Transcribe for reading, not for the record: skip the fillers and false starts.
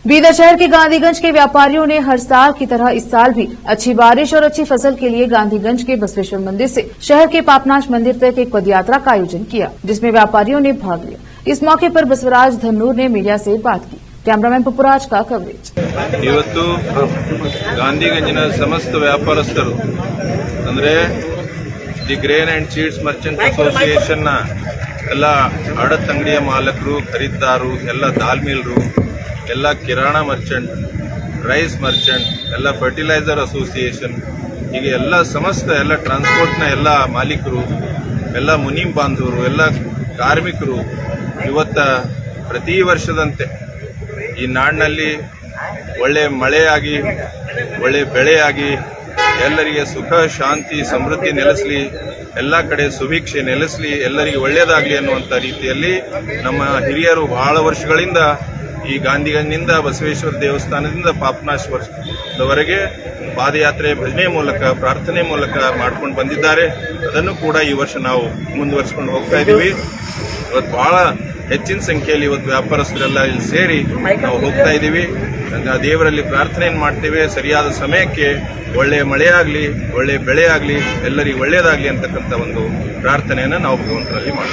बीदर शहर के गांधीगंज के व्यापारियों ने हर साल की तरह इस साल भी अच्छी बारिश और अच्छी फसल के लिए गांधीगंज के बसवेश्वर मंदिर से शहर के पापनाश मंदिर तक एक पदयात्रा का आयोजन किया, जिसमें व्यापारियों ने भाग लिया। इस मौके पर बसवराज धन्नूर ने मीडिया से बात की। कैमरामैन पपुराज का कवरेज। ಇವತ್ತು ಗಾಂಧಿಗಂಜಿನ ಸಮಸ್ತ ವ್ಯಾಪಾರಸ್ಥರು ಅಂದ್ರೆ the grain and seeds merchant association ನ ಎಲ್ಲ ಅಡತಂಗಡಿಯ ಮಾಲಕರು, ಖರೀದಾರರು, ಎಲ್ಲ ದಾಲ್ ಮಿಲ್ರು, ಎಲ್ಲ ಕಿರಾಣಾ ಮರ್ಚೆಂಟ್, ರೈಸ್ ಮರ್ಚೆಂಟ್, ಎಲ್ಲ ಫರ್ಟಿಲೈಸರ್ ಅಸೋಸಿಯೇಷನ್, ಹೀಗೆ ಎಲ್ಲ ಸಮಸ್ತ ಎಲ್ಲ ಟ್ರಾನ್ಸ್ಪೋರ್ಟ್ನ ಎಲ್ಲ ಮಾಲೀಕರು, ಎಲ್ಲ ಮುನೀಂ ಬಾಂಧವರು, ಎಲ್ಲ ಕಾರ್ಮಿಕರು ಇವತ್ತ ಪ್ರತಿ ವರ್ಷದಂತೆ ಈ ನಾಡಿನಲ್ಲಿ ಒಳ್ಳೆ ಮಳೆಯಾಗಿ, ಒಳ್ಳೆ ಬೆಳೆಯಾಗಿ, ಎಲ್ಲರಿಗೆ ಸುಖ, ಶಾಂತಿ, ಸಮೃದ್ಧಿ ನೆಲೆಸಲಿ, ಎಲ್ಲ ಕಡೆ ಸುಭಿಕ್ಷೆ ನೆಲೆಸಲಿ, ಎಲ್ಲರಿಗೆ ಒಳ್ಳೆಯದಾಗಲಿ ಅನ್ನುವಂಥ ರೀತಿಯಲ್ಲಿ ನಮ್ಮ ಹಿರಿಯರು ಬಹಳ ವರ್ಷಗಳಿಂದ ಈ ಗಾಂಧಿಗಂಜಿನಿಂದ ಬಸವೇಶ್ವರ ದೇವಸ್ಥಾನದಿಂದ ಪಾಪನಾಶವರೆಗೆ ಪಾದಯಾತ್ರೆ, ಭಜನೆ ಮೂಲಕ, ಪ್ರಾರ್ಥನೆ ಮೂಲಕ ಮಾಡ್ಕೊಂಡು ಬಂದಿದ್ದಾರೆ. ಅದನ್ನು ಕೂಡ ಈ ವರ್ಷ ನಾವು ಮುಂದುವರಿಸಿಕೊಂಡು ಹೋಗ್ತಾ ಇದ್ದೀವಿ. ಇವತ್ತು ಬಹಳ ಹೆಚ್ಚಿನ ಸಂಖ್ಯೆಯಲ್ಲಿ ಇವತ್ತು ವ್ಯಾಪಾರಸ್ಥರೆಲ್ಲ ಇಲ್ಲಿ ಸೇರಿ ನಾವು ಹೋಗ್ತಾ ಇದ್ದೀವಿ. ದೇವರಲ್ಲಿ ಪ್ರಾರ್ಥನೆಯನ್ನು ಮಾಡ್ತೇವೆ, ಸರಿಯಾದ ಸಮಯಕ್ಕೆ ಒಳ್ಳೆಯ ಮಳೆಯಾಗಲಿ, ಒಳ್ಳೆಯ ಬೆಳೆಯಾಗಲಿ, ಎಲ್ಲರಿಗೂ ಒಳ್ಳೆಯದಾಗಲಿ ಅಂತಕ್ಕಂಥ ಒಂದು ಪ್ರಾರ್ಥನೆಯನ್ನು ನಾವು ಭಗವಂತರಲ್ಲಿ ಮಾಡ್ತೀವಿ.